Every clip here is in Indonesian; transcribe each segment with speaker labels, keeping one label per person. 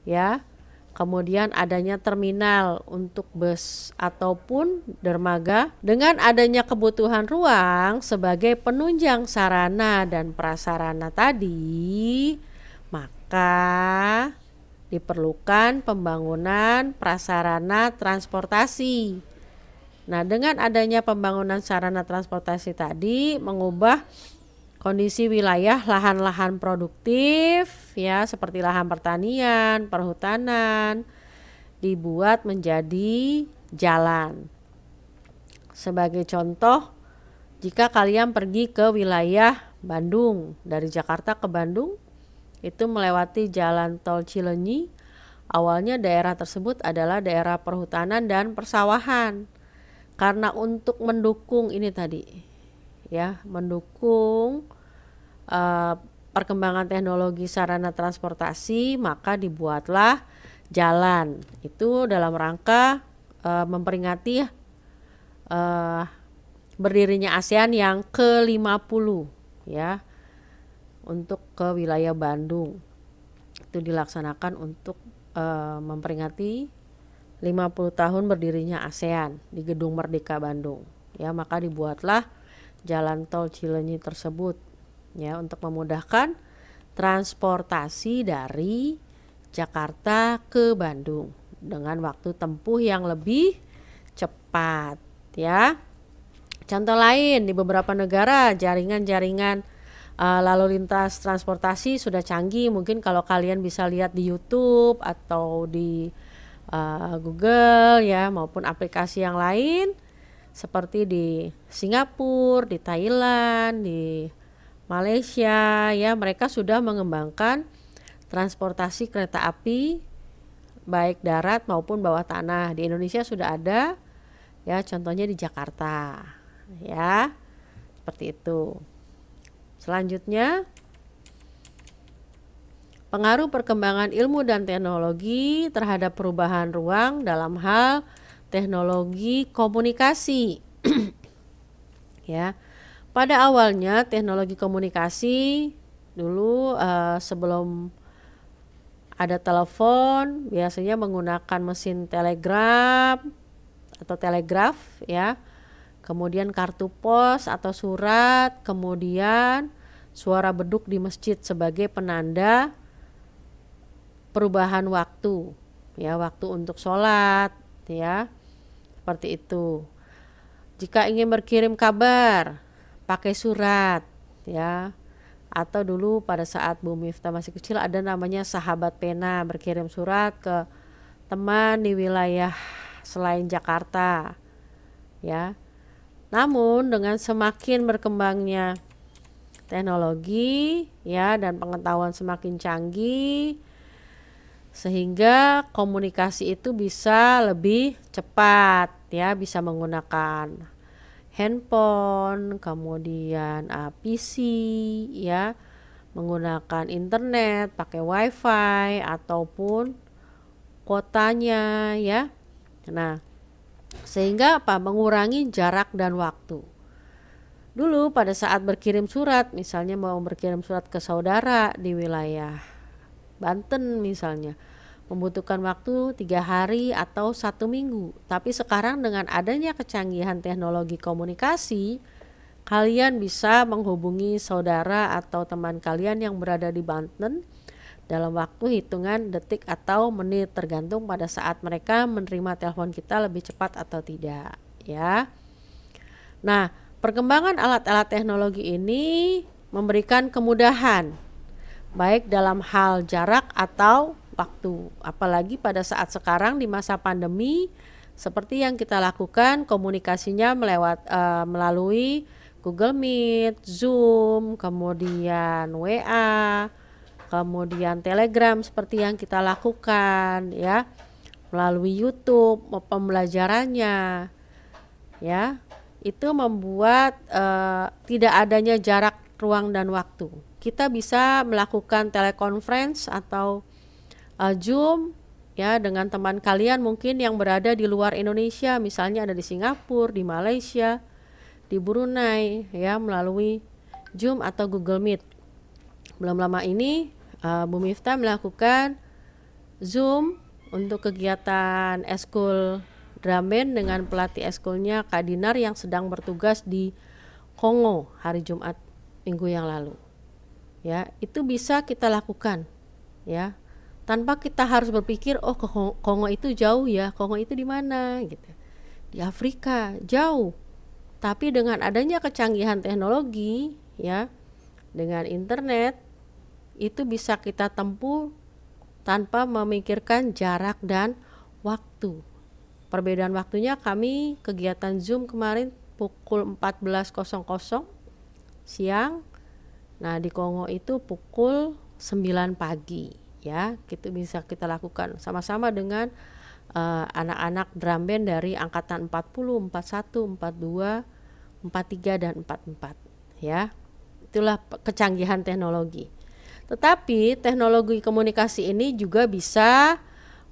Speaker 1: ya. Kemudian adanya terminal untuk bus ataupun dermaga. Dengan adanya kebutuhan ruang sebagai penunjang sarana dan prasarana tadi, maka diperlukan pembangunan prasarana transportasi. Nah, dengan adanya pembangunan sarana transportasi tadi mengubah kondisi wilayah lahan-lahan produktif ya, seperti lahan pertanian, perhutanan dibuat menjadi jalan. Sebagai contoh, jika kalian pergi ke wilayah Bandung, dari Jakarta ke Bandung itu melewati jalan tol Cileunyi. Awalnya daerah tersebut adalah daerah perhutanan dan persawahan. Karena untuk mendukung ini tadi ya, mendukung perkembangan teknologi sarana transportasi, maka dibuatlah jalan. Itu dalam rangka memperingati berdirinya ASEAN yang ke-50 ya, untuk ke wilayah Bandung. Itu dilaksanakan untuk memperingati 50 tahun berdirinya ASEAN di Gedung Merdeka Bandung. Ya, maka dibuatlah jalan tol Cileunyi tersebut ya, untuk memudahkan transportasi dari Jakarta ke Bandung dengan waktu tempuh yang lebih cepat ya. Contoh lain, di beberapa negara jaringan-jaringan lalu lintas transportasi sudah canggih. Mungkin kalau kalian bisa lihat di YouTube atau di Google ya, maupun aplikasi yang lain seperti di Singapura, di Thailand, di Malaysia ya, mereka sudah mengembangkan transportasi kereta api baik darat maupun bawah tanah. Di Indonesia sudah ada ya, contohnya di Jakarta ya, seperti itu. Selanjutnya, pengaruh perkembangan ilmu dan teknologi terhadap perubahan ruang dalam hal teknologi komunikasi. Ya, pada awalnya teknologi komunikasi dulu sebelum ada telepon biasanya menggunakan mesin telegraf atau telegraf ya, kemudian kartu pos atau surat, kemudian suara beduk di masjid sebagai penanda perubahan waktu ya, waktu untuk sholat ya, seperti itu. Jika ingin berkirim kabar pakai surat ya, atau dulu pada saat Bu Miftah masih kecil ada namanya sahabat pena, berkirim surat ke teman di wilayah selain Jakarta ya. Namun dengan semakin berkembangnya teknologi ya dan pengetahuan semakin canggih, sehingga komunikasi itu bisa lebih cepat ya, bisa menggunakan handphone, kemudian PC ya, menggunakan internet, pakai wifi ataupun kuotanya ya. Nah, sehingga apa? Mengurangi jarak dan waktu. Dulu pada saat berkirim surat, misalnya mau berkirim surat ke saudara di wilayah Banten misalnya, membutuhkan waktu 3 hari atau 1 minggu. Tapi sekarang dengan adanya kecanggihan teknologi komunikasi, kalian bisa menghubungi saudara atau teman kalian yang berada di Banten dalam waktu hitungan detik atau menit, tergantung pada saat mereka menerima telepon kita lebih cepat atau tidak ya. Nah, perkembangan alat-alat teknologi ini memberikan kemudahan baik dalam hal jarak atau waktu, apalagi pada saat sekarang di masa pandemi seperti yang kita lakukan komunikasinya melalui Google Meet, Zoom, kemudian WA, kemudian Telegram seperti yang kita lakukan ya, melalui YouTube pembelajarannya ya. Itu membuat tidak adanya jarak, ruang dan waktu. Kita bisa melakukan telekonferensi atau Zoom ya dengan teman kalian mungkin yang berada di luar Indonesia, misalnya ada di Singapura, di Malaysia, di Brunei ya, melalui Zoom atau Google Meet. Belum lama ini Bu Miftah melakukan Zoom untuk kegiatan eskul drum band dengan pelatih eskulnya Kak Dinar yang sedang bertugas di Kongo hari Jumat minggu yang lalu. Ya, itu bisa kita lakukan ya. Tanpa kita harus berpikir oh ke Kongo itu jauh ya, Kongo itu di mana gitu. Di Afrika, jauh. Tapi dengan adanya kecanggihan teknologi ya, dengan internet itu bisa kita tempuh tanpa memikirkan jarak dan waktu. Perbedaan waktunya kami kegiatan Zoom kemarin pukul 14.00 siang. Nah, di Kongo itu pukul 9 pagi ya. Itu bisa kita lakukan sama-sama dengan anak-anak drum band dari angkatan 40, 41, 42, 43 dan 44 ya. Itulah kecanggihan teknologi. Tetapi teknologi komunikasi ini juga bisa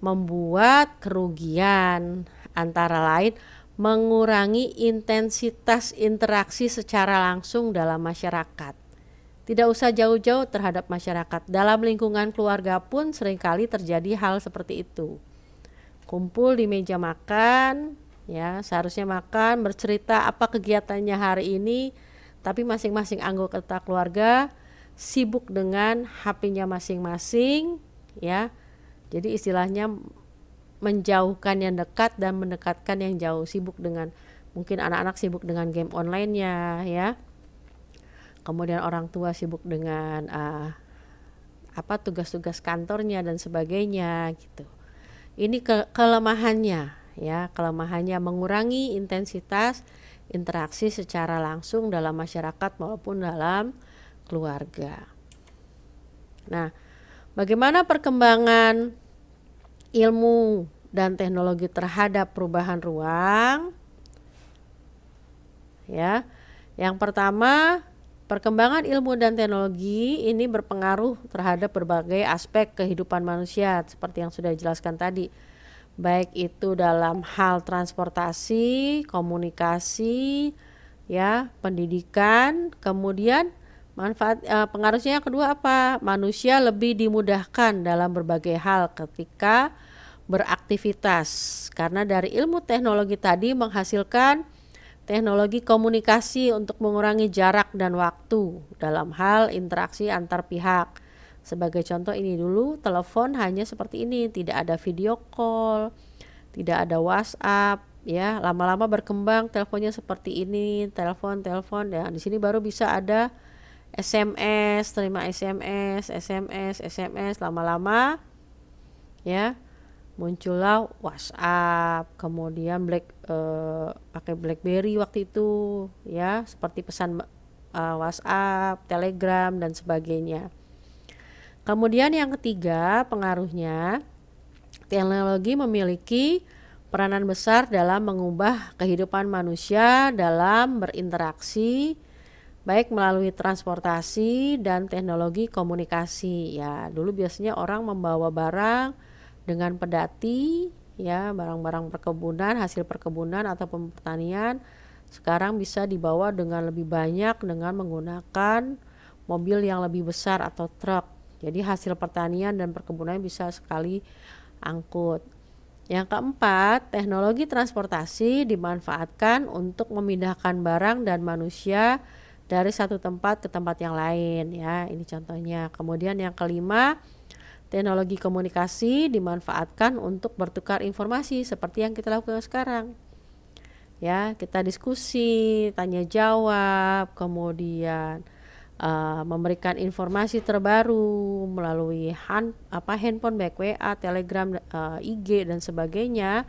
Speaker 1: membuat kerugian, antara lain mengurangi intensitas interaksi secara langsung dalam masyarakat. Tidak usah jauh-jauh terhadap masyarakat, dalam lingkungan keluarga pun seringkali terjadi hal seperti itu. Kumpul di meja makan, ya seharusnya makan, bercerita apa kegiatannya hari ini, tapi masing-masing anggota keluarga sibuk dengan HP-nya masing-masing, ya. Jadi istilahnya menjauhkan yang dekat dan mendekatkan yang jauh, sibuk dengan mungkin anak-anak sibuk dengan game online-nya ya. Kemudian orang tua sibuk dengan tugas-tugas kantornya dan sebagainya gitu. Ini kelemahannya ya, kelemahannya mengurangi intensitas interaksi secara langsung dalam masyarakat maupun dalam keluarga. Nah, bagaimana perkembangan ilmu dan teknologi terhadap perubahan ruang? Ya, yang pertama, perkembangan ilmu dan teknologi ini berpengaruh terhadap berbagai aspek kehidupan manusia seperti yang sudah dijelaskan tadi. Baik itu dalam hal transportasi, komunikasi, ya, pendidikan, kemudian manfaat pengaruhnya yang kedua apa? Manusia lebih dimudahkan dalam berbagai hal ketika beraktivitas karena dari ilmu teknologi tadi menghasilkan teknologi komunikasi untuk mengurangi jarak dan waktu dalam hal interaksi antar pihak. Sebagai contoh ini dulu, telepon hanya seperti ini, tidak ada video call, tidak ada WhatsApp, ya. Lama-lama berkembang teleponnya seperti ini, telepon ya. Di sini baru bisa ada SMS, terima SMS, lama-lama ya muncullah WhatsApp, kemudian pakai BlackBerry waktu itu ya, seperti pesan WhatsApp, Telegram dan sebagainya. Kemudian yang ketiga, pengaruhnya teknologi memiliki peranan besar dalam mengubah kehidupan manusia dalam berinteraksi baik melalui transportasi dan teknologi komunikasi. Ya, dulu biasanya orang membawa barang dengan pedati, ya, barang-barang perkebunan, hasil perkebunan ataupun pertanian. Sekarang bisa dibawa dengan lebih banyak dengan menggunakan mobil yang lebih besar atau truk. Jadi hasil pertanian dan perkebunan bisa sekali angkut. Yang keempat, teknologi transportasi dimanfaatkan untuk memindahkan barang dan manusia dari satu tempat ke tempat yang lain ya. Ini contohnya. Kemudian yang kelima, teknologi komunikasi dimanfaatkan untuk bertukar informasi seperti yang kita lakukan sekarang. Ya, kita diskusi, tanya jawab, kemudian memberikan informasi terbaru melalui handphone, baik WA, Telegram, IG dan sebagainya.